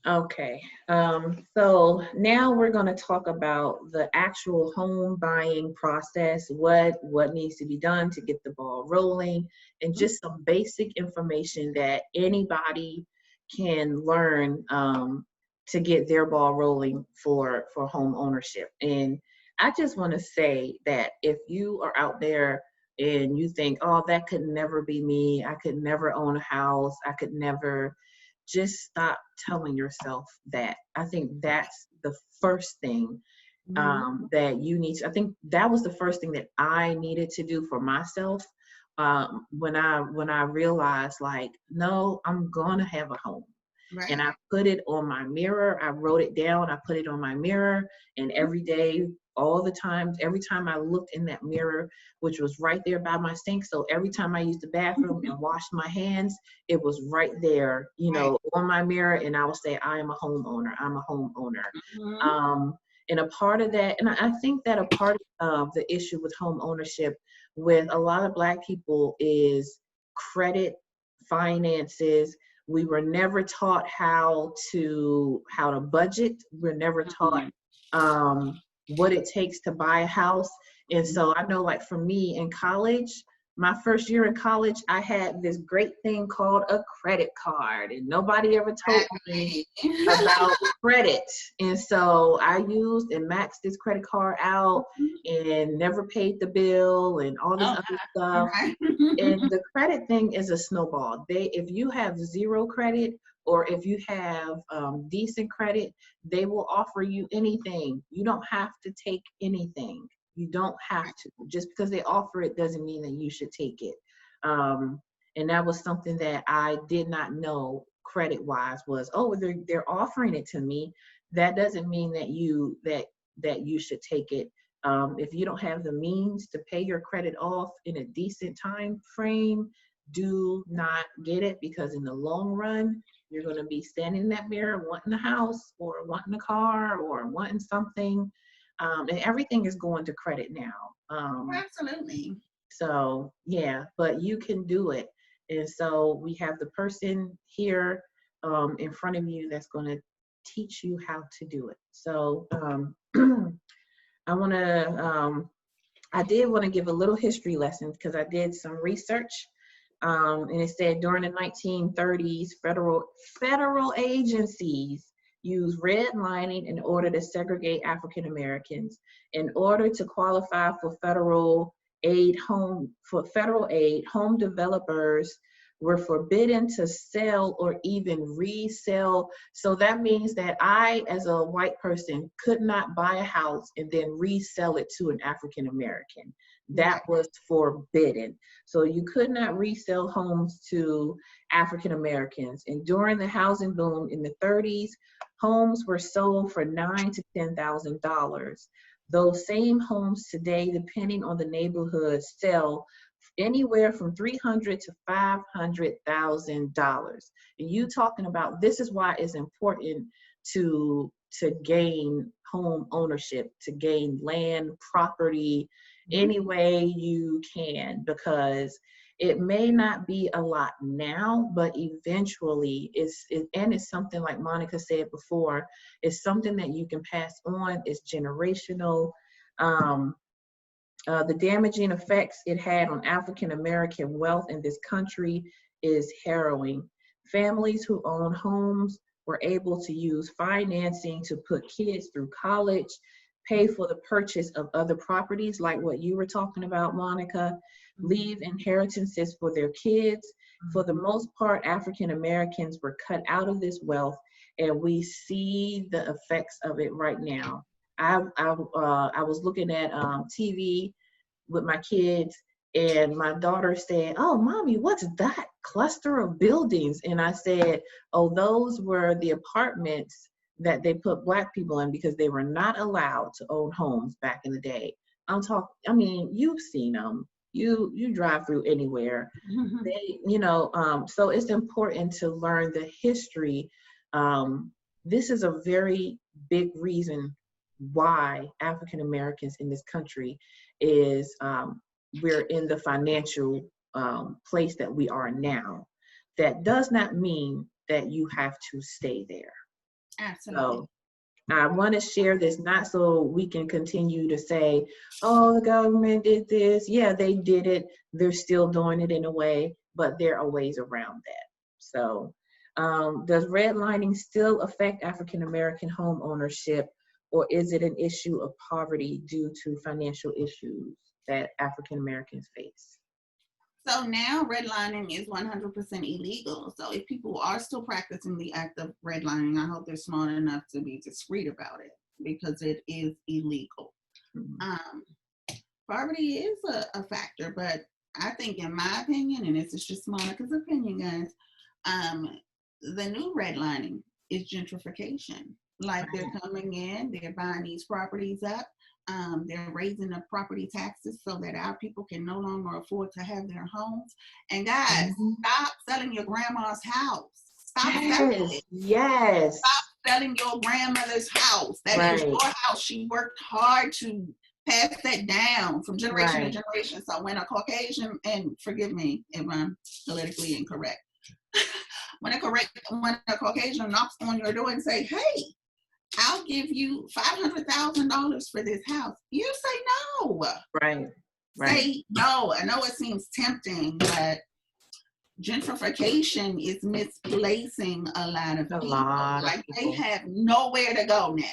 Okay. So now we're going to talk about the actual home buying process, what needs to be done to get the ball rolling, and just some basic information that anybody can learn to get their ball rolling for home ownership. And I just want to say that if you are out there and you think, oh, that could never be me, I could never own a house, I could never, just stop telling yourself that. I think that's the first thing Mhm. that you need to, I think that was the first thing that I needed to do for myself when I realized, like, no, I'm gonna have a home. And Right. I put it on my mirror. I wrote it down. I put it on my mirror. And every day, all the time, every time I looked in that mirror, which was right there by my sink. So every time I used the bathroom and washed my hands, it was right there, Right. on my mirror. And I would say, I am a homeowner. I'm a homeowner. Mhm. Um, and a part of that, and I think that a part of the issue with home ownership with a lot of Black people is credit, finances. We were never taught how to budget. We're never taught Mhm. what it takes to buy a house. And so I know, like, for me in college, my first year in college, I had this great thing called a credit card, and nobody ever told me Right. about credit. And so I used and maxed this credit card out and never paid the bill and all this Oh, other my. stuff. Okay. And the credit thing is a snowball. If you have zero credit, or if you have decent credit, they will offer you anything. You don't have to take anything. You don't have to. Just because they offer it doesn't mean that you should take it. Um, and that was something that I did not know credit wise was, oh, they're offering it to me. That doesn't mean that you should take it. If you don't have the means to pay your credit off in a decent time frame, do not get it, because in the long run, you're going to be standing in that mirror wanting a house or wanting a car or wanting something. And everything is going to credit now. Absolutely. So, yeah, but you can do it. And so we have the person here in front of you that's going to teach you how to do it. So, I want to I did want to give a little history lesson because I did some research. And it said during the 1930s, federal agencies used redlining in order to segregate African Americans. In order to qualify for federal aid, home developers were forbidden to sell or even resell. So that means that I, as a white person, could not buy a house and then resell it to an African American. That Right. was forbidden. So you could not resell homes to African Americans. And during the housing boom in the 30s, homes were sold for $9,000 to $10,000. Those same homes today, depending on the neighborhood, sell anywhere from $300,000 to $500,000. And you talking about, this is why it's important to gain home ownership, to gain land, property, Mhm. any way you can, because it may not be a lot now, but eventually and it's something, like Monica said before, it's something that you can pass on. It's generational. Um, the damaging effects it had on African American wealth in this country is harrowing. Families who own homes were able to use financing to put kids through college, pay for the purchase of other properties, like what you were talking about, Monica, leave inheritances for their kids. For the Mhm. most part, African Americans were cut out of this wealth, and we see the effects of it right now. I was looking at TV with my kids, and my daughter said, "Oh, mommy, what's that cluster of buildings?" And I said, "Oh, those were the apartments that they put Black people in because they were not allowed to own homes back in the day." I mean, you've seen them. You drive through anywhere. So it's important to learn the history. Um, this is a very big reason why African Americans in this country is we're in the financial place that we are now. That does not mean that you have to stay there. Absolutely. So I want to share this not so we can continue to say, oh, the government did this. Yeah, they did it. They're still doing it in a way, but there are ways around that. So, does redlining still affect African American home ownership, or is it an issue of poverty due to financial issues that African Americans face? So now redlining is 100% illegal. So if people are still practicing the act of redlining, I hope they're smart enough to be discreet about it because it is illegal. Mhm. Um, Poverty is a factor, but I think, in my opinion, and this is just Monica's opinion, guys, um, the new redlining is gentrification. Like they're Right. coming in, they're buying these properties up, they're raising the property taxes so that our people can no longer afford to have their homes. And guys, Mhm. stop selling your grandma's house. Stop selling Yes, it. yes, Selling your grandmother's house. That is right, your house. She worked hard to pass that down from generation to right, generation. So when a Caucasian, and forgive me if I'm politically incorrect, when a Caucasian knocks on your door and say, "Hey, I'll give you $500,000 for this house," you say no. right, right. Say no. I know it seems tempting, but gentrification is misplacing a lot of A people. lot of Like they people. have nowhere to go now.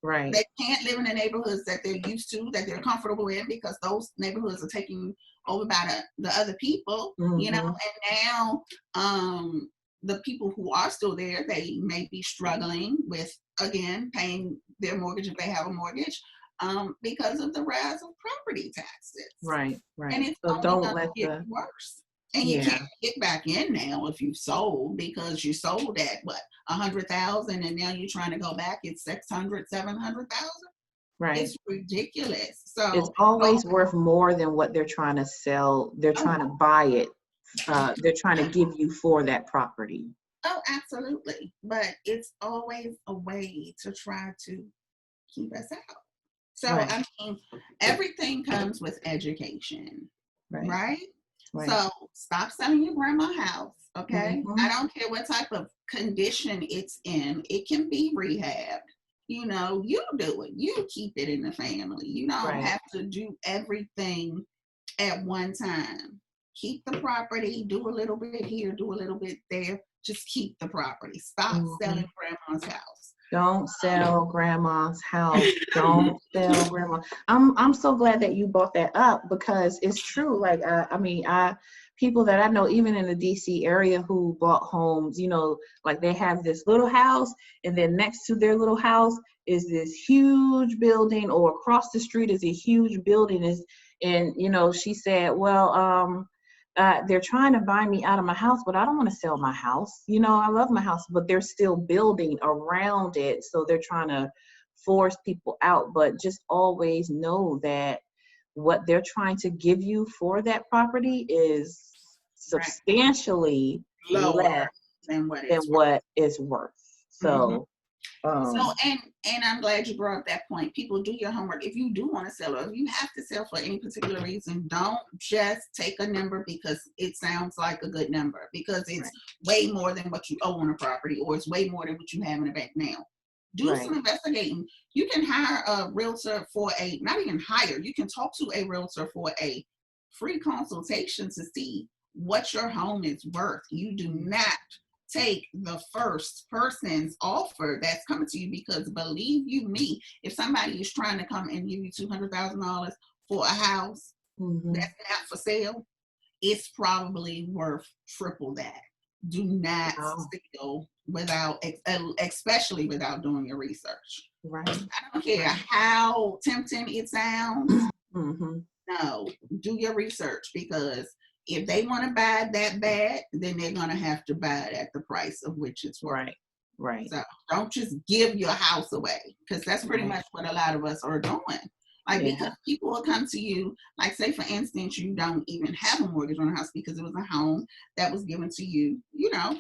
Right. They can't live in the neighborhoods that they're used to, that they're comfortable in, because those neighborhoods are taken over by the other people, Mm-hmm. and now the people who are still there, they may be struggling with, again, paying their mortgage if they have a mortgage, because of the rise of property taxes. Right, And right. it's So only don't going let to get the, worse. And you can't yeah, get back in now if you sold, because you sold at what, 100,000, and now you're trying to go back. It's 600, 700,000. right. It's ridiculous. It's So, always worth more than what they're trying to sell. They're oh, trying to buy it. They're trying to give you for that property. oh, absolutely. But it's always a way to try to keep us out. So, Right, I mean, everything comes with education, right, right? right. So, stop selling your grandma house, okay? I Mm-hmm. don't care what type of condition it's in, it can be rehabbed. You do it, you keep it in the family. You don't Right. have to do everything at one time. Keep the property, do a little bit here, do a little bit there. Just keep the property. Stop Mm-hmm. selling grandma's house. Don't sell grandma's house. Don't sell grandma. I'm so glad that you brought that up because it's true. Like I mean, I people that I know even in the DC area who bought homes, like they have this little house and then next to their little house is this huge building, or across the street is a huge building. And she said, well, they're trying to buy me out of my house, but I don't want to sell my house. I love my house, but they're still building around it. So they're trying to force people out. But just always know that what they're trying to give you for that property is Right. substantially Lower less than what than it's worth. what it's worth. Mm-hmm. So, So, um, and I'm glad you brought up that point. People, do your homework. If you do want to sell, or if you have to sell for any particular reason, don't just take a number because it sounds like a good number, because it's right, way more than what you owe on a property, or it's way more than what you have in the bank now. Do right. some investigating. You can hire a realtor for not even hire, you can talk to a realtor for a free consultation to see what your home is worth. You do not take the first person's offer that's coming to you, because believe you me, if somebody is trying to come and give you $200,000 for a house Mm-hmm. that's not for sale, it's probably worth triple that. Do not Oh, steal without, especially without doing your research. right, I don't care right. how tempting it sounds. Mm-hmm. No, do your research, because if they want to buy it that bad, then they're going to have to buy it at the price of which it's worth. Right, right, So don't just give your house away, because that's pretty right. much what a lot of us are doing. Like, because Yeah. people will come to you, like, say for instance, you don't even have a mortgage on a house because it was a home that was given to you,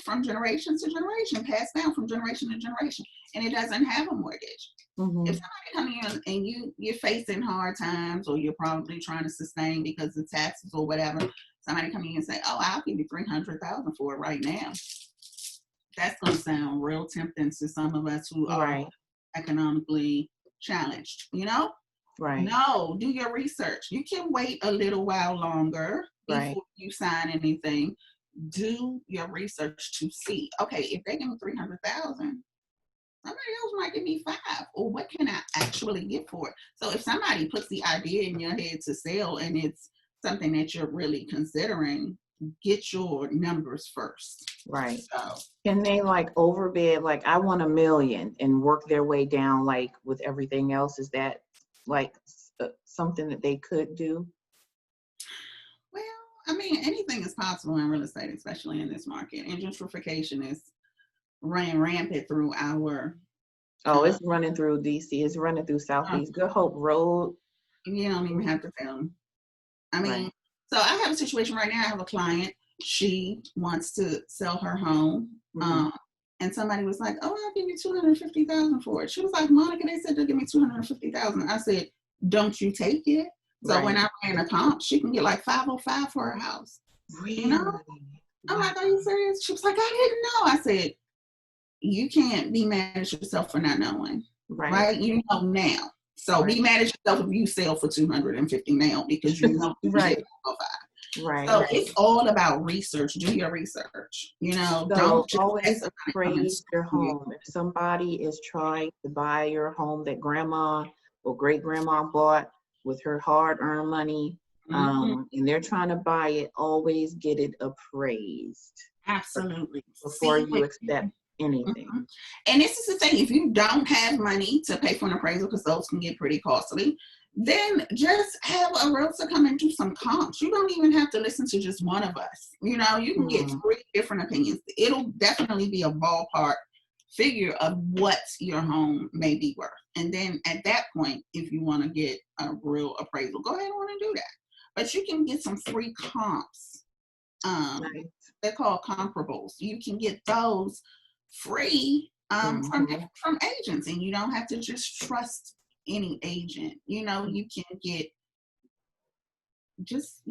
from generation to generation, passed down from generation to generation, and it doesn't have a mortgage. If Mm-hmm. somebody coming in and you're facing hard times, or you're probably trying to sustain because of taxes or whatever, somebody coming in and say, "Oh, I'll give you $300,000 for it right now." that's going to sound real tempting to some of us who are Right. economically challenged, you know? Right. No, do your research. You can wait a little while longer Right. before you sign anything. Do your research to see, okay, if they give me 300,000, somebody else might give me 5, or what can I actually get for it? So if somebody puts the idea in your head to sell and it's something that you're really considering, get your numbers first. Right. So Can they like overbid, like I want 1 million and work their way down like with everything else? Is that like something that they could do? well, I mean, anything is possible in real estate, especially in this market. And gentrification is running rampant through our Oh, uh, it's running through DC. It's running through Southeast. Good Hope Road. you don't even have to tell them. I mean, Right. so I have a situation right now. I have a client. She wants to sell her home. Mm-hmm. And somebody was like, "Oh, I'll give you 250,000 for it." She was like, "Monica, they said they'll give me 250,000." I said, "Don't you take it?" So when Right. I ran a comp, she can get like 505 for her house. You know, Really? I'm Wow. like, "Are you serious?" She was like, "I didn't know." I said, "You can't be mad at yourself for not knowing, Right. right? You know now. So Right. be mad at yourself if you sell for 250 now because you know you can Right. get 505." Right. So it's all about research. Do your research. You know, don't So just let always somebody come and appraise your screw you. home. If somebody is trying to buy your home that grandma or great grandma bought with her hard earned money, Mhm. and they're trying to buy it, always get it appraised Absolutely. before See you what accept anything. mhm. And this is the thing, if you don't have money to pay for an appraisal, because those can get pretty costly, then just have a realtor come and do some comps. You don't even have to listen to just one of us. You know, you can get Mm, 3 different opinions. It'll definitely be a ballpark figure of what your home may be worth. And then at that point, if you want to get a real appraisal, go ahead on and do that. But you can get some free comps. right. They're called comparables. You can get those free Hmm. from agents, and you don't have to just trust any agent. You know, you can get just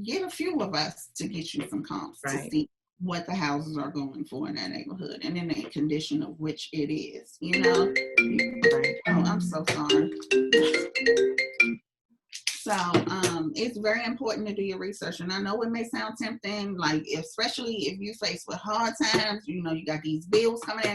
get a few of us to get you some comps to Right. see what the houses are going for in that neighborhood and in the condition of which it is. You know. Right. Oh, I'm so sorry. So it's very important to do your research. And I know it may sound tempting, like especially if you face with hard times, you know, you got these bills coming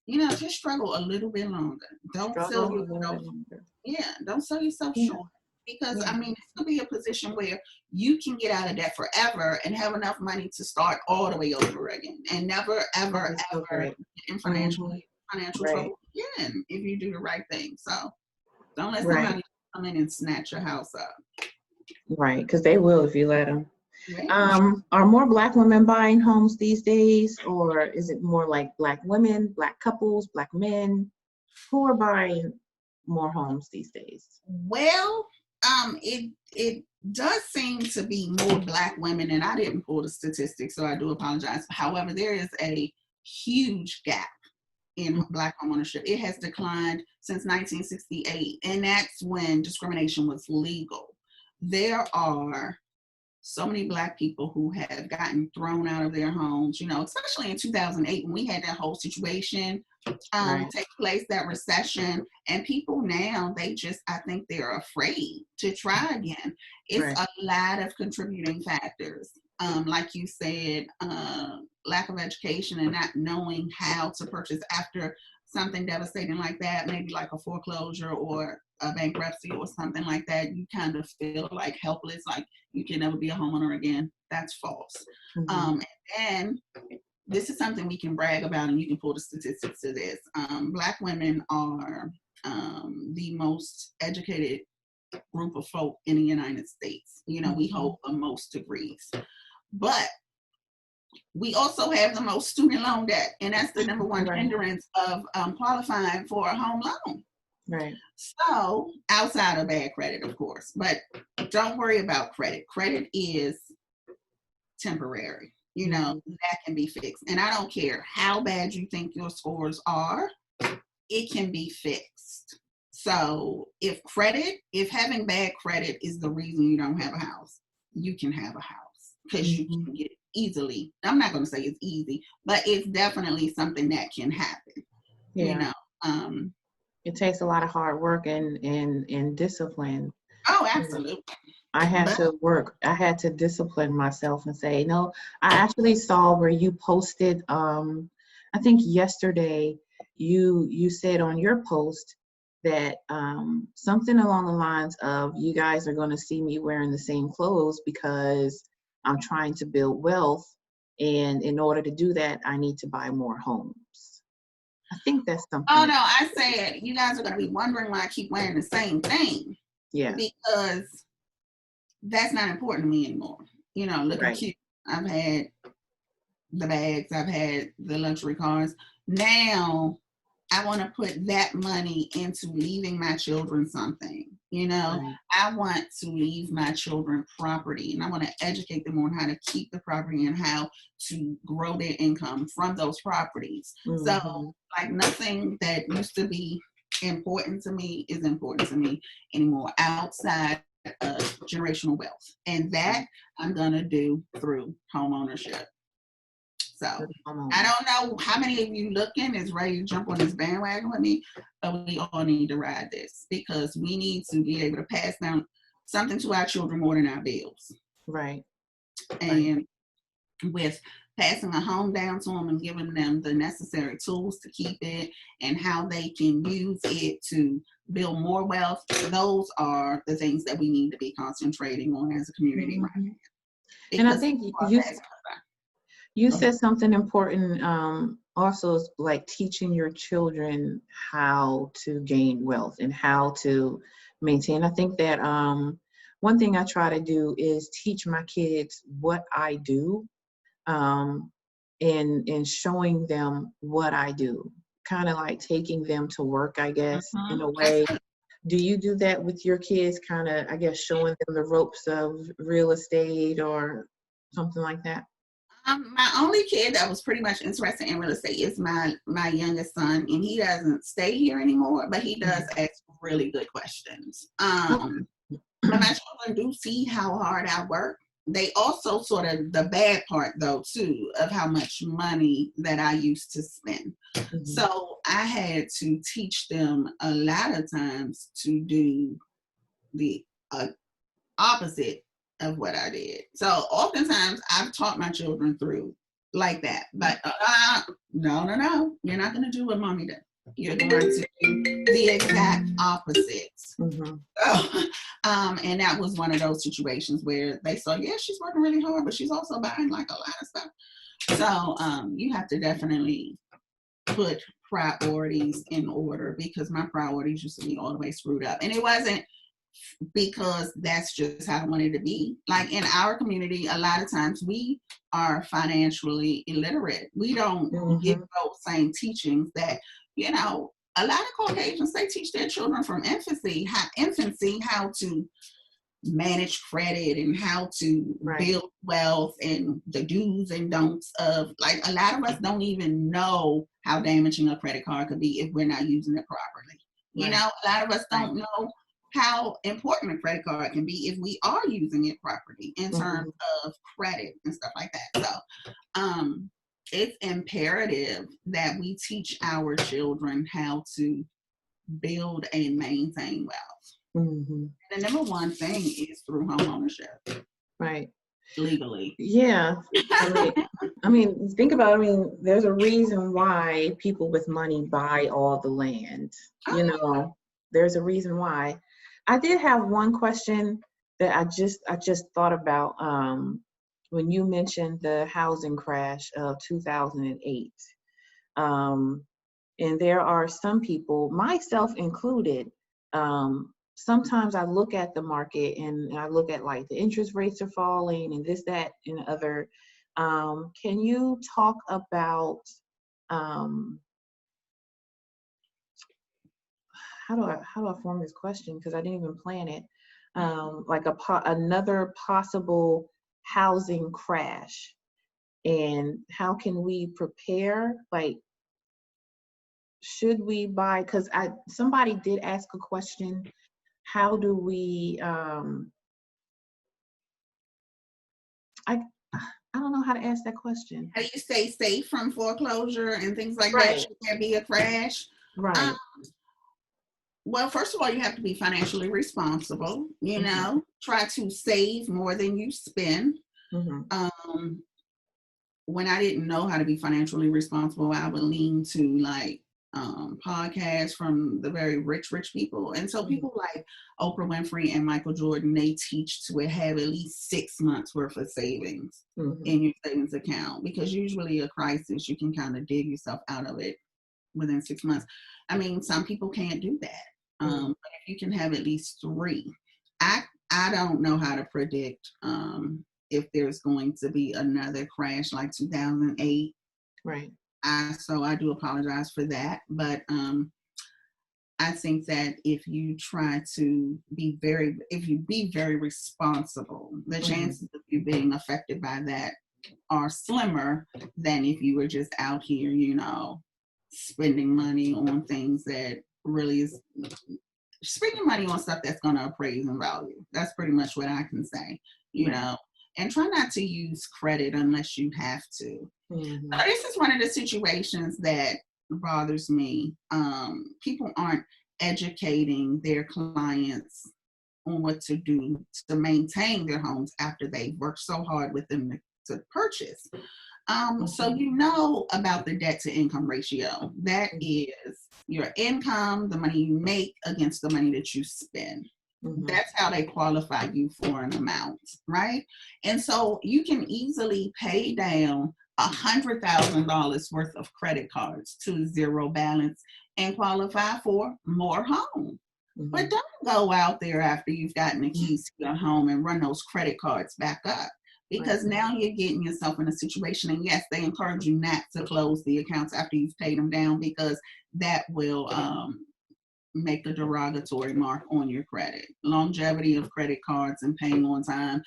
in, just struggle a little bit longer. Don't sell Struggle a little yourself, bit longer. yeah, don't sell yourself Yeah. short. Because Yeah. I mean, it's gonna be a position where you can get out of debt forever and have enough money to start all the way over again and never, That ever, is so ever great. get in Hmm. financial Right. trouble again if you do the right thing. So don't let Right. somebody come in and snatch your house up. Right. Because they will if you let them. Right? Are more Black women buying homes these days, or is it more like Black women, Black couples, Black men? Who are buying more homes these days? Well, it does seem to be more Black women, and I didn't pull the statistics, so I do apologize. However, there is a huge gap in Black homeownership. It has declined since 1968, and that's when discrimination was legal. There are so many Black people who have gotten thrown out of their homes, especially in 2008 when we had that whole situation Right. take place, that recession. And people now, I think they're afraid to try again. It's Right. a lot of contributing factors. Like you said, lack of education and not knowing how to purchase after something devastating like that, maybe like a foreclosure or a bankruptcy or something like that. You kind of feel like helpless, like you can never be a homeowner again. That's false. Hmm. And this is something we can brag about, and you can pull the statistics to this. Black women are the most educated group of folk in the United States. We hold the most degrees, but we also have the most student loan debt, and that's the number one Right. hindrance of qualifying for a home loan. Right. So, outside of bad credit, of course, but don't worry about credit. Credit is temporary. Hmm. That can be fixed. And I don't care how bad you think your scores are, it can be fixed. So if having bad credit is the reason you don't have a house, you can have a house because you Hmm. can get easily. I'm not going to say it's easy, but it's definitely something that can happen. You Yeah. know. It takes a lot of hard work and discipline. Oh, You know, absolutely. I had But to work. I had to discipline myself and say, no, I actually saw where you posted, I think yesterday, you said on your post that something along the lines of, you guys are going to see me wearing the same clothes because I'm trying to build wealth. And in order to do that, I need to buy more homes. I think that's oh something. no, I said you guys are going to be wondering why I keep wearing the same thing, Yeah, because that's not important to me anymore. Looking right. cute. I've had the bags, I've had the luxury cars. Now I want to put that money into leaving my children something. Right. I want to leave my children property, and I want to educate them on how to keep the property and how to grow their income from those properties. So, Hmm. like, nothing that used to be important to me is important to me anymore outside of generational wealth. And that I'm going to do through home ownership. So I don't know how many of you looking is ready to jump on this bandwagon with me, but we all need to ride this because we need to be able to pass down something to our children more than our bills. Right. Right. And with passing a home down to them and giving them the necessary tools to keep it and how they can use it to build more wealth, those are the things that we need to be concentrating on as a community right Hmm. now. And I Because think people are you passing us you by. Go ahead. said something important. Also, is like teaching your children how to gain wealth and how to maintain. I think that one thing I try to do is teach my kids what I do, um, and showing them what I do. Kind of like taking them to work, I guess, in a That's way. Do you do that with your kids? Kind of, I guess, showing them the ropes of real estate or something like that? My only kid that was pretty much interested in real estate is my youngest son, and he doesn't stay here anymore, but he does Mhm. ask really good questions. Okay. But my children do see how hard I work. They also sort of the bad part though too of how much money that I used to spend. Mhm. So I had to teach them a lot of times to do the opposite of what I did. So oftentimes I've taught my children through like that. But no, you're not going to do what mommy did. You're going to do the exact opposite. Mhm. So, and that was one of those situations where they saw, yeah, she's working really hard, but she's also buying like a lot of stuff. So you have to definitely put priorities in order because my priorities used to be all the way screwed up. And it wasn't because that's just how I wanted to be. Like in our community, a lot of times we are financially illiterate. We don't get Mhm. those same teachings that, a lot of Caucasians, they teach their children from infancy how to manage credit and how to Right. build wealth and the do's and don'ts of, like, a lot of us don't even know how damaging a credit card could be if we're not using it properly. Right. A lot of us Right. don't know how important a credit card can be if we are using it properly in terms Mhm. of credit and stuff like that. So it's imperative that we teach our children how to build and maintain wealth. Mhm. The number one thing is through home ownership Right. legally. Yeah. I mean, think about it. I mean, there's a reason why people with money buy all the land. You Oh, know, there's a reason why. I did have one question that I just thought about when you mentioned the housing crash of 2008. Um, and there are some people, myself included, sometimes I look at the market and I look at like the interest rates are falling and this, that, and the other. Can you talk about um, how do I form this question? Because I didn't even plan it. Like another possible housing crash, and how can we prepare? Like, should we buy? Because I somebody did ask a question. How do we? I I don't know how to ask that question. How do you stay safe from foreclosure and things like that? Right. Should there be a crash? Um, Right. well, first of all, you have to be financially responsible. Mm-hmm. Try to save more than you spend. Mm-hmm. Um, when I didn't know how to be financially responsible, I would lean to like podcasts from the very rich people. And so Mm-hmm. people like Oprah Winfrey and Michael Jordan, they teach to have at least 6 months worth of savings Mm-hmm. in your savings account, because usually a crisis, you can kind of dig yourself out of it within 6 months. I mean, some people can't do that. Mm-hmm. But if you can have at least three, I I don't know how to predict if there's going to be another crash like 2008. Right. So I do apologize for that, but I think that if you be very responsible, the Mm-hmm. chances of you being affected by that are slimmer than if you were just out here, spending money on things that really is spending money on stuff that's going to appraise in value. That's pretty much what I can say, Right. and try not to use credit unless you have to. Mm-hmm. So this is one of the situations that bothers me. People aren't educating their clients on what to do to maintain their homes after they've worked so hard with them to purchase. So Mm-hmm. about the debt to income ratio. That is your income, the money you make against the money that you spend. Mm-hmm. That's how they qualify you for an amount, right? And so you can easily pay down $100,000 worth of credit cards to zero balance and qualify for more home. Mm-hmm. But don't go out there after you've gotten the keys to your home and run those credit cards back up, Right. because now you're getting yourself in a situation. And yes, they encourage you not to close the accounts after you've paid them down, because that will make a derogatory mark on your credit. Longevity of credit cards and paying on time,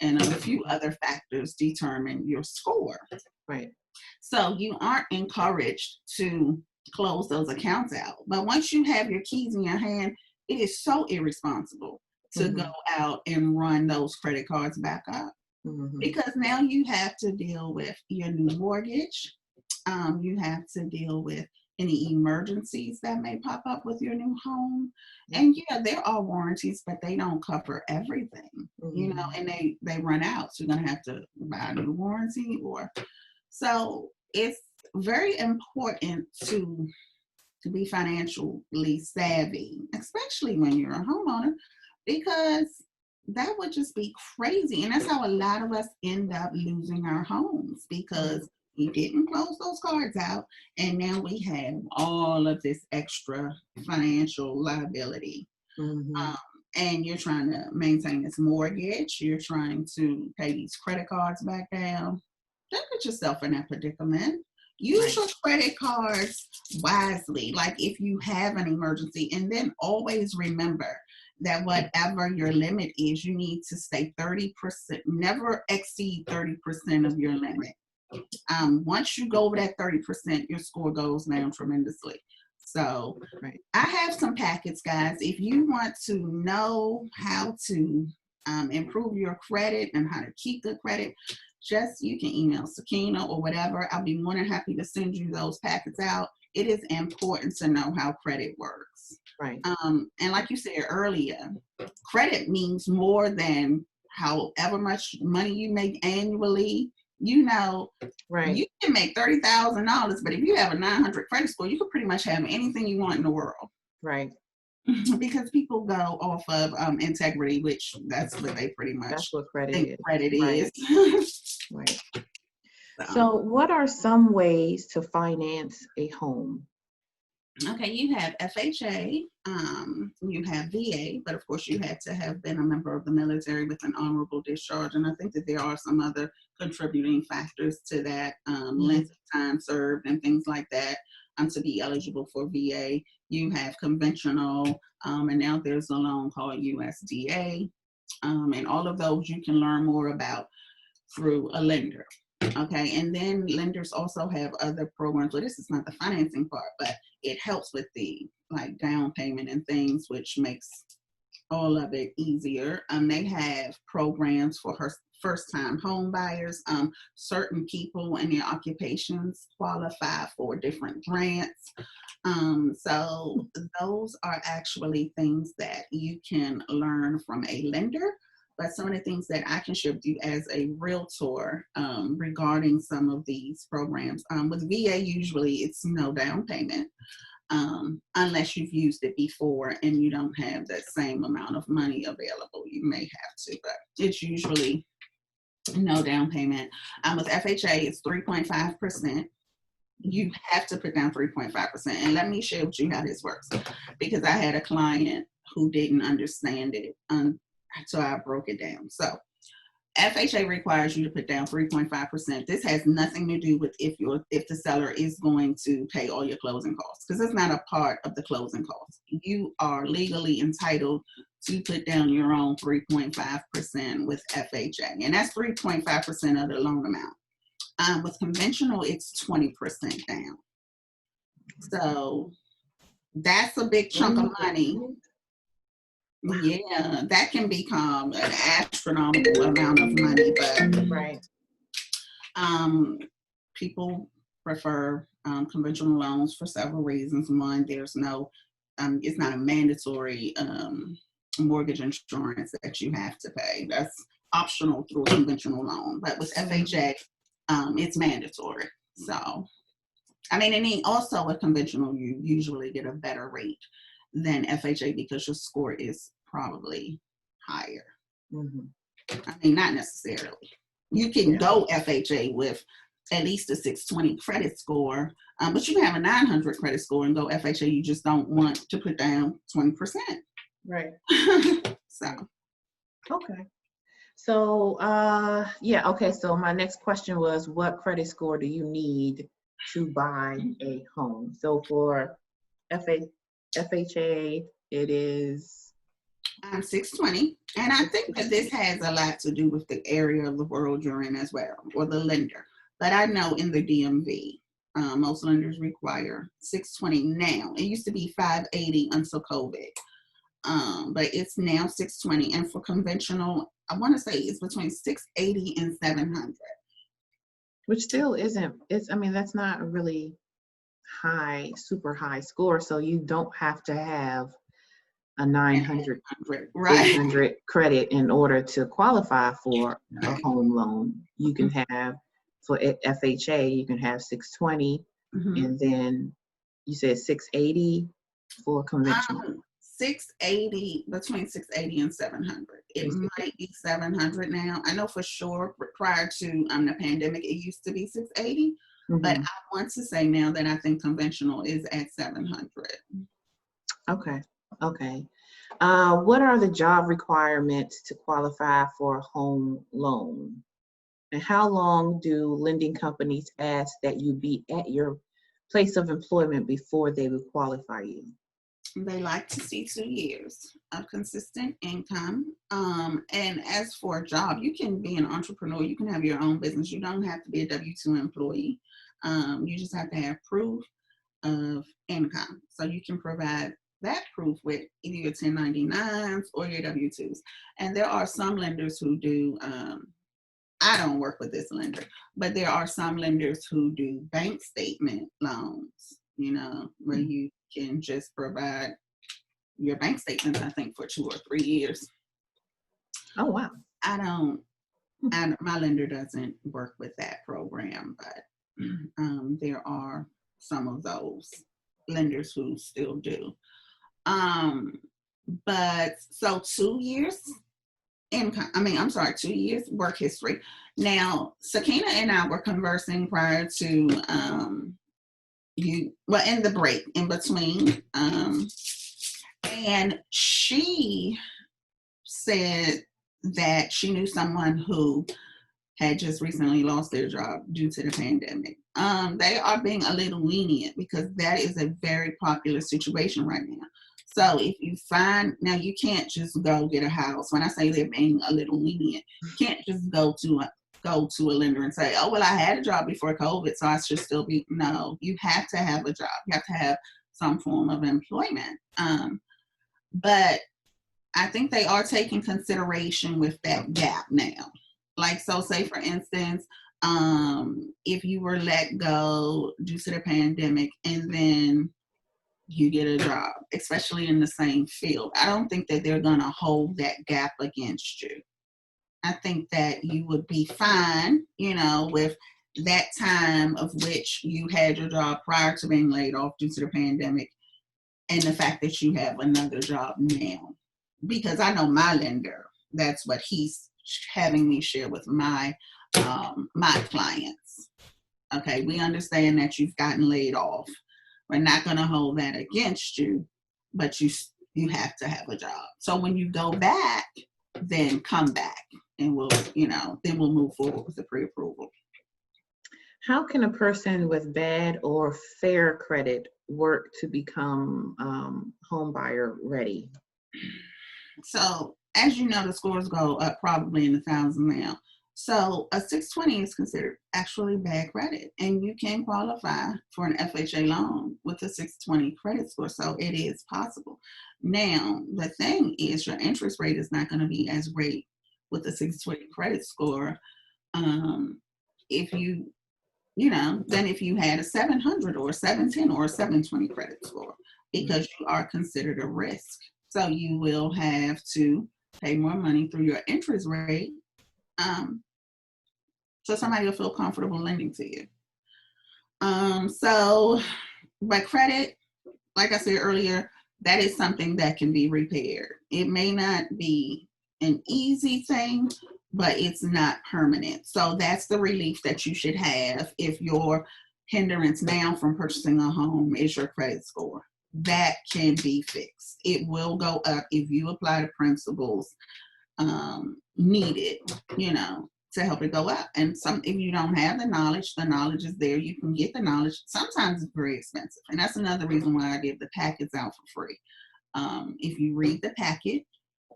and a few other factors determine your score. Right. So you aren't encouraged to close those accounts out. But once you have your keys in your hand, it is so irresponsible to go Mm-hmm. out and run those credit cards back up, Mm-hmm. because now you have to deal with your new mortgage. You have to deal with any emergencies that may pop up with your new home. Yep. And yeah, there are warranties, but they don't cover everything, Mm-hmm. and they run out. So you're going to have to buy a new warranty. So it's very important to be financially savvy, especially when you're a homeowner, because that would just be crazy. And that's how a lot of us end up losing our homes, because we didn't close those cards out. And now we have all of this extra financial liability. Mm-hmm. Um, and you're trying to maintain this mortgage, you're trying to pay these credit cards back down. Don't put yourself in that predicament. Use Right. your credit cards wisely, like if you have an emergency, and then always remember that whatever your limit is, you need to stay 30%, never exceed 30% of your limit. Once you go over that 30%, your score goes down tremendously. So Right. I have some packets, guys. If you want to know how to improve your credit and how to keep good credit, you can email Sakina or whatever. I'll be more than happy to send you those packets out. It is important to know how credit works. Right. And like you said earlier, credit means more than however much money you make annually. Right. You can make $30,000, but if you have a 900 credit score, you can pretty much have anything you want in the world. Right. Because people go off of integrity, which that's what they pretty That's much what credit think is. credit Right. is. Right. So, So, what are some ways to finance a home? okay, you have FHA, you have VA, but of course you had to have been a member of the military with an honorable discharge. And I think that there are some other contributing factors to that, length of time served and things like that, to be eligible for VA. You have conventional, and now there's a loan called USDA. And all of those you can learn more about through a lender. Okay, and then lenders also have other programs. Well, this is not the financing part, but it helps with the like down payment and things, which makes all of it easier. They have programs first-time home buyers. Certain people in their occupations qualify for different grants. So those are actually things that you can learn from a lender. But some of the things that I can share with you as a realtor regarding some of these programs, with VA, usually it's no down payment. Unless you've used it before and you don't have that same amount of money available, you may have to, but it's usually no down payment. With FHA, it's 3.5%. You have to put down 3.5%. And let me share with you how this works, because I had a client who didn't understand it, so I broke it down. So FHA requires you to put down 3.5%. This has nothing to do with if the seller is going to pay all your closing costs, because it's not a part of the closing costs. You are legally entitled to put down your own 3.5% with FHA, and that's 3.5% of the loan amount. With conventional, it's 20% down. So that's a big chunk of money. Yeah, that can become an astronomical amount of money, but Right. People prefer conventional loans for several reasons. One, there's no, it's not a mandatory mortgage insurance that you have to pay. That's optional through a conventional loan, but with FHA, it's mandatory. So, I mean, and then also with conventional, you usually get a better rate than FHA because your score is probably higher. I mean, not necessarily. You can go FHA with at least a 620 credit score, but you can have a 900 credit score and go FHA. You just don't want to put down 20%. Right. So. Okay. So, yeah, okay. So my next question was, what credit score do you need to buy a home? So for FHA, it is 620. And I think that this has a lot to do with the area of the world you're in as well, or the lender. But I know in the DMV, most lenders require 620 now. It used to be 580 until COVID. But it's now 620. And for conventional, I want to say it's between 680 and 700. Which still isn't, I mean, that's not a really high, super high score. So you don't have to have a 900, right. 800 credit in order to qualify for a home loan. You can have, for FHA, you can have 620, and then you said 680 for conventional. 680, between 680 and 700. It might be 700 now. I know for sure prior to the pandemic, it used to be 680, but I want to say now that I think conventional is at 700. Okay. What are the job requirements to qualify for a home loan? And how long do lending companies ask that you be at your place of employment before they would qualify you? They like to see 2 years of consistent income. And as for a job, you can be an entrepreneur. You can have your own business. You don't have to be a W-2 employee. You just have to have proof of income. So you can provide that proof with either your 1099s or your W-2s. And there are some lenders who do, I don't work with this lender, but there are some lenders who do bank statement loans, where you can just provide your bank statements, I think, for 2 or 3 years. Oh, wow. My lender doesn't work with that program, but there are some of those lenders who still do. But so 2 years income, 2 years work history. Now, Sakina and I were conversing prior to in the break in between, and she said that she knew someone who had just recently lost their job due to the pandemic. They are being a little lenient because that is a very popular situation right now. So if you find, now you can't just go get a house. When I say they're being a little lenient, you can't just go to a lender and say, oh, well, I had a job before COVID, so I should still be. No, you have to have a job. You have to have some form of employment. But I think they are taking consideration with that gap now. Like, so say for instance, if you were let go due to the pandemic and then you get a job, especially in the same field, I don't think that they're going to hold that gap against you. I think that you would be fine, with that time of which you had your job prior to being laid off due to the pandemic and the fact that you have another job now. Because I know my lender, that's what he's having me share with my clients. Okay, we understand that you've gotten laid off. We're not going to hold that against you, but you have to have a job. So when you go back, then come back and then we'll move forward with the pre-approval. How can a person with bad or fair credit work to become home buyer ready? So as you know, the scores go up probably in the thousands now. So a 620 is considered actually bad credit, and you can qualify for an FHA loan with a 620 credit score. So it is possible. Now, the thing is your interest rate is not going to be as great with a 620 credit score. If than if you had a 700 or a 710 or a 720 credit score, because you are considered a risk. So you will have to pay more money through your interest rate, so somebody will feel comfortable lending to you. So by credit, like I said earlier, that is something that can be repaired. It may not be an easy thing, but it's not permanent. So that's the relief that you should have if your hindrance now from purchasing a home is your credit score. That can be fixed. It will go up if you apply the principles needed, to help it go up. And if you don't have the knowledge is there. You can get the knowledge. Sometimes it's very expensive. And that's another reason why I give the packets out for free. If you read the packet,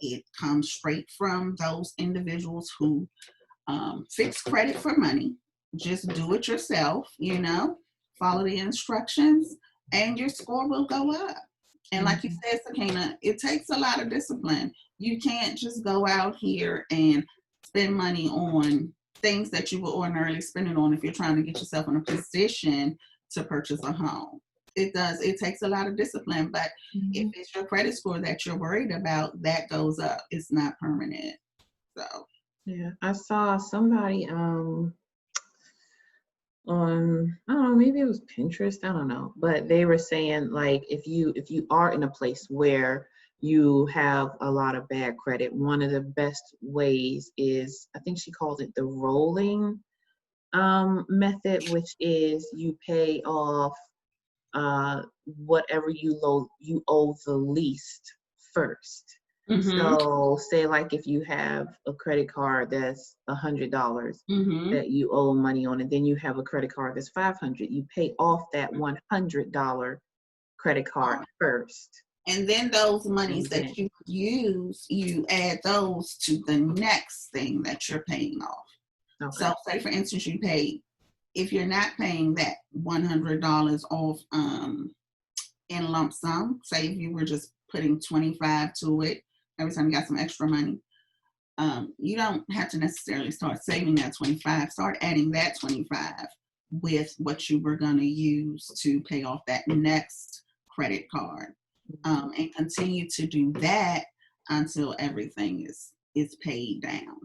it comes straight from those individuals who fix credit for money. Just do it yourself, follow the instructions, and your score will go up. And like you said, Sakina, it takes a lot of discipline. You can't just go out here and spend money on things that you would ordinarily spend it on if you're trying to get yourself in a position to purchase a home. It takes a lot of discipline, but if it's your credit score that you're worried about, that goes up. It's not permanent. So yeah, I saw somebody on, I don't know, maybe it was Pinterest, I don't know, but they were saying like if you are in a place where you have a lot of bad credit, one of the best ways is, I think she calls it the rolling method, which is you pay off whatever you owe the least first. So say like if you have a credit card that's $100 that you owe money on, and then you have a credit card that's $500, you pay off that $100 credit card first. And then those monies that you use, you add those to the next thing that you're paying off. Okay. So say for instance, if you're not paying that $100 off in lump sum, say if you were just putting $25 to it every time you got some extra money, you don't have to necessarily start saving that $25. Start adding that $25 with what you were going to use to pay off that next credit card, and continue to do that until everything is paid down.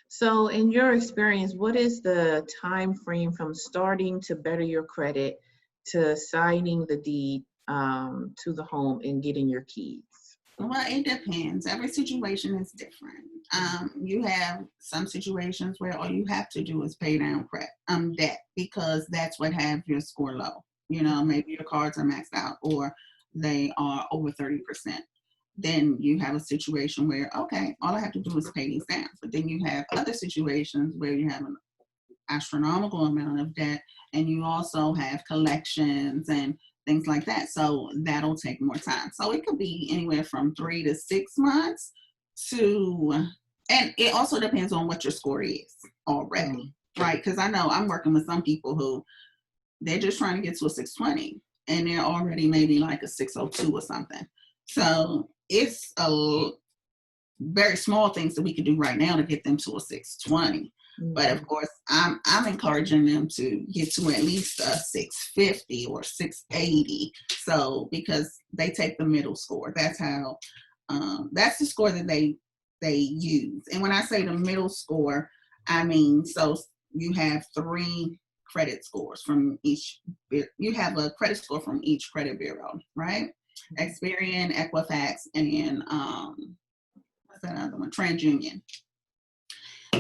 So in your experience, what is the time frame from starting to better your credit to signing the deed to the home and getting your keys? Well, it depends. Every situation is different. You have some situations where all you have to do is pay down debt, because that's what have your score low. Maybe your cards are maxed out or they are over 30%. Then you have a situation where, okay, all I have to do is pay these down. But then you have other situations where you have an astronomical amount of debt, and you also have collections and things like that. So that'll take more time. So it could be anywhere from 3 to 6 months and it also depends on what your score is already, right? Because I know I'm working with some people who they're just trying to get to a 620 and they're already maybe like a 602 or something. So it's very small things that we can do right now to get them to a 620. But of course, I'm encouraging them to get to at least a 650 or 680. So because they take the middle score, that's how that's the score that they use. And when I say the middle score, I mean so you have 3 credit scores from each. You have a credit score from each credit bureau, right? Experian, Equifax, and what's that other one? TransUnion.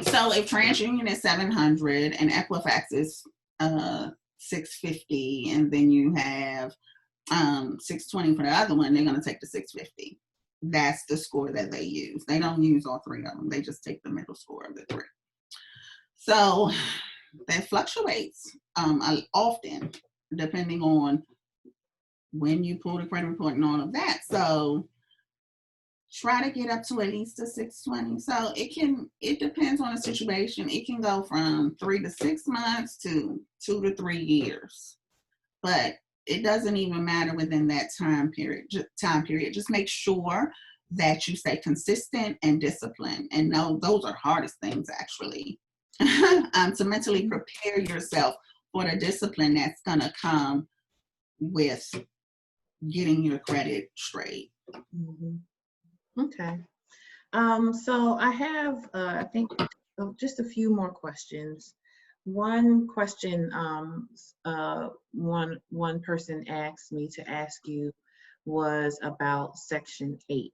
So if TransUnion is 700 and Equifax is 650, and then you have 620 for the other one, they're going to take the 650. That's the score that they use. They don't use all 3 of them. They just take the middle score of the 3. So that fluctuates often depending on when you pull the credit report and all of that. So try to get up to at least a 620. So it depends on the situation. It can go from 3 to 6 months to 2 to 3 years. But it doesn't even matter within that time period. Just make sure that you stay consistent and disciplined. And no, those are hardest things actually. To mentally prepare yourself for the discipline that's gonna come with getting your credit straight. Okay. So I have, I think, just a few more questions. One question, one person asked me to ask you was about Section 8.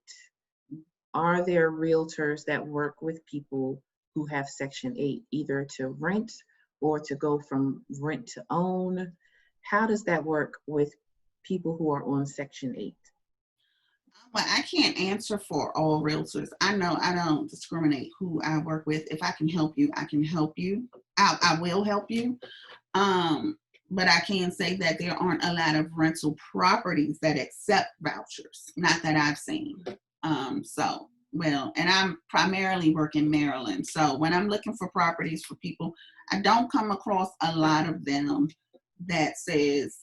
Are there realtors that work with people who have Section 8, either to rent or to go from rent to own? How does that work with people who are on Section 8? Well, I can't answer for all realtors. I know I don't discriminate who I work with. If I can help you, I can help you. I will help you. But I can say that there aren't a lot of rental properties that accept vouchers. Not that I've seen. And I'm primarily work in Maryland. So when I'm looking for properties for people, I don't come across a lot of them that says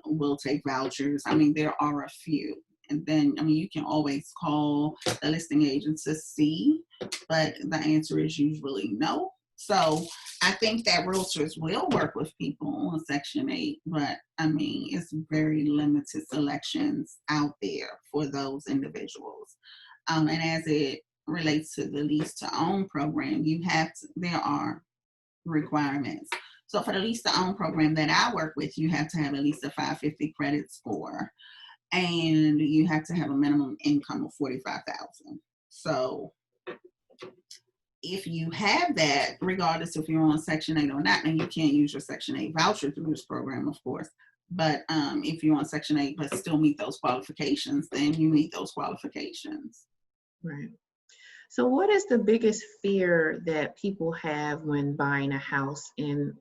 we'll take vouchers. I mean, there are a few. And then, I mean, you can always call the listing agent to see, but the answer is usually no. So I think that realtors will work with people on Section 8, but I mean, it's very limited selections out there for those individuals. And as it relates to the lease to own program, there are requirements. So for the lease to own program that I work with, you have to have at least a 550 credit score, and you have to have a minimum income of $45,000. So if you have that, regardless if you're on Section 8 or not, and you can't use your Section 8 voucher through this program, of course, but if you're on Section 8 but still meet those qualifications, then you meet those qualifications. Right. So what is the biggest fear that people have when buying a house, and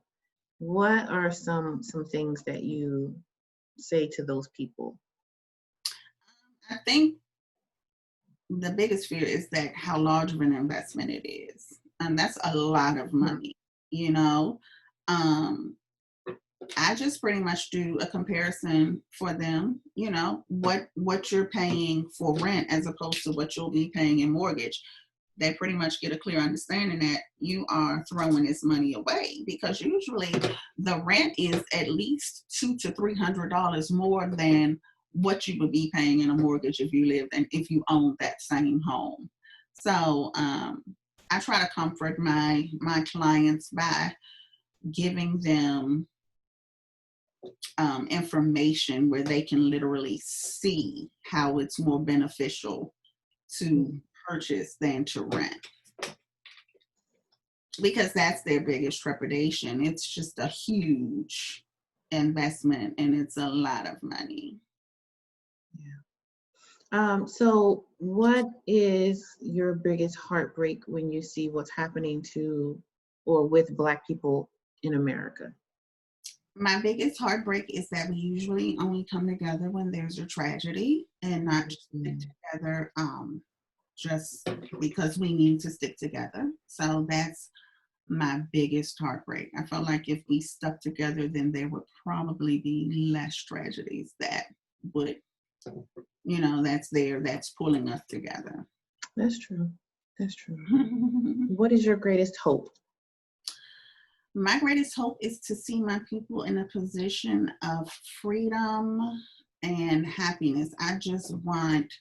what are some things that you say to those people? I think the biggest fear is that how large of an investment it is. And that's a lot of money, you know. I just pretty much do a comparison for them, you know, what you're paying for rent as opposed to what you'll be paying in mortgage. They pretty much get a clear understanding that you are throwing this money away, because usually the rent is at least $200 to $300 more than what you would be paying in a mortgage if you lived and if you owned that same home. So I try to comfort my clients by giving them information where they can literally see how it's more beneficial to purchase than to rent, because that's their biggest trepidation. It's just a huge investment and it's a lot of money. Yeah. So what is your biggest heartbreak when you see what's happening to or with Black people in America? My biggest heartbreak is that we usually only come together when there's a tragedy, and not just stick together just because we need to stick together. So that's my biggest heartbreak. I felt like if we stuck together, then there would probably be less tragedies that would, that's pulling us together. That's true. That's true. What is your greatest hope? My greatest hope is to see my people in a position of freedom and happiness. I just want,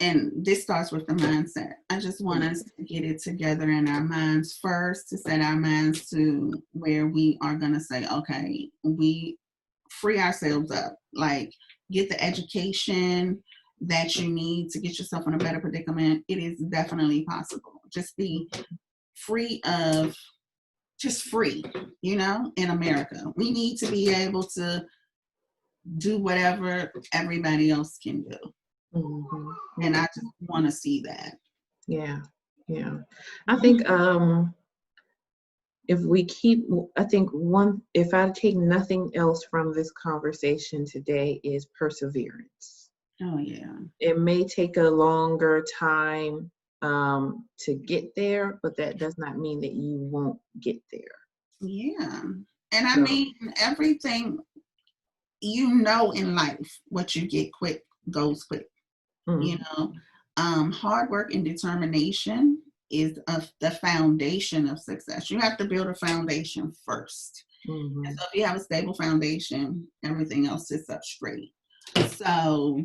and this starts with the mindset. I just want us to get it together in our minds first, to set our minds to where we are going to say, okay, we free ourselves up, like get the education that you need to get yourself in a better predicament. It is definitely possible. Just be free of, just free, in America. We need to be able to do whatever everybody else can do. Mm-hmm. And I just want to see that. Yeah. Yeah. I think if we keep, I think if I take nothing else from this conversation today, is perseverance. Oh, yeah. It may take a longer time to get there, but that does not mean that you won't get there. Yeah. And I mean, everything, in life, what you get quick goes quick. Hard work and determination is the foundation of success. You have to build a foundation first. And so if you have a stable foundation, everything else sits up straight. So,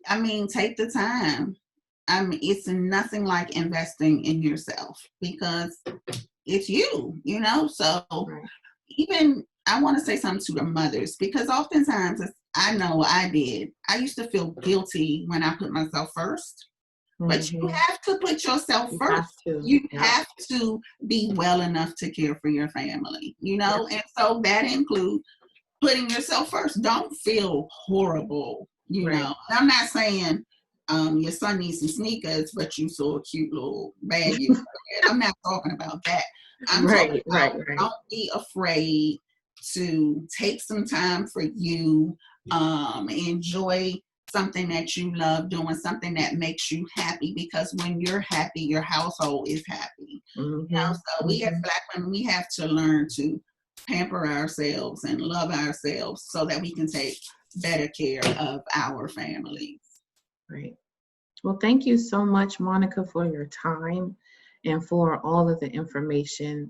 I mean, take the time. I mean, it's nothing like investing in yourself because it's you, So even I want to say something to the mothers, because oftentimes, I know I did, I used to feel guilty when I put myself first. But you have to put yourself first. You have to be well enough to care for your family, and so that includes putting yourself first. Don't feel horrible, I'm not saying your son needs some sneakers, but you saw a cute little baggie. I'm not talking about that. I'm talking about don't be afraid to take some time for you, enjoy something that you love doing, something that makes you happy, because when you're happy, your household is happy. So we as Black women, we have to learn to pamper ourselves and love ourselves so that we can take better care of our families. Right. Well, thank you so much, Monica, for your time and for all of the information.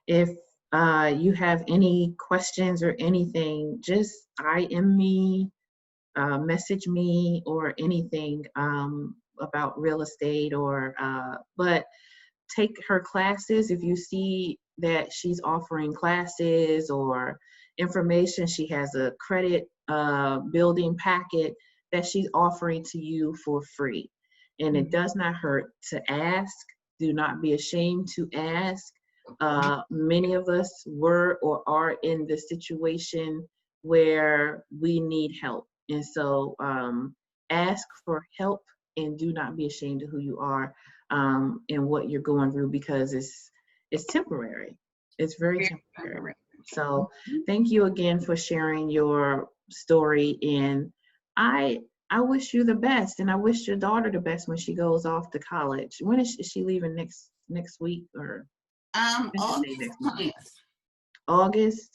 If you have any questions or anything, just IM me, message me, or anything about real estate, but take her classes. If you see that she's offering classes or information, she has a credit building packet that she's offering to you for free. And it does not hurt to ask. Do not be ashamed to ask. Many of us were or are in the situation where we need help. And so ask for help and do not be ashamed of who you are and what you're going through, because it's temporary. It's very temporary. So thank you again for sharing your story, and I wish you the best, and I wish your daughter the best when she goes off to college. When is she leaving next week, or August 20th. August?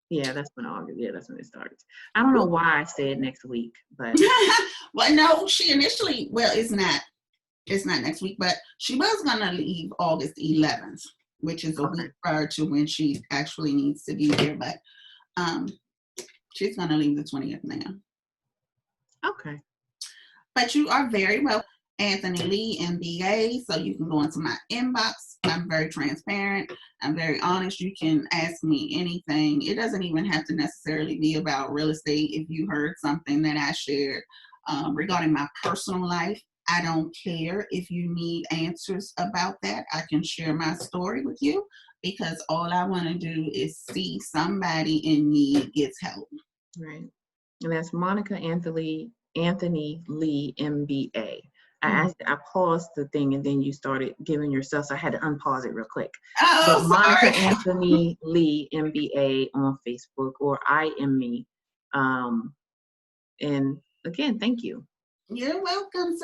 Yeah, that's when August. Yeah, that's when it starts. I don't know why I said next week, but well, no, she initially, it's not next week, but she was gonna leave August 11th, which is a week prior to when she actually needs to be there. But she's gonna leave the 20th now. Okay. But you are very well, Anthony Lee, MBA. So you can go into my inbox. I'm very transparent. I'm very honest. You can ask me anything. It doesn't even have to necessarily be about real estate. If you heard something that I shared regarding my personal life, I don't care. If you need answers about that, I can share my story with you, because all I want to do is see somebody in need gets help. Right. And that's Monica Anthony Lee, MBA. I paused the thing and then you started giving yourself, so I had to unpause it real quick. Oh, but Monica Anthony Lee, MBA on Facebook, or IM me. And again, thank you. You're welcome.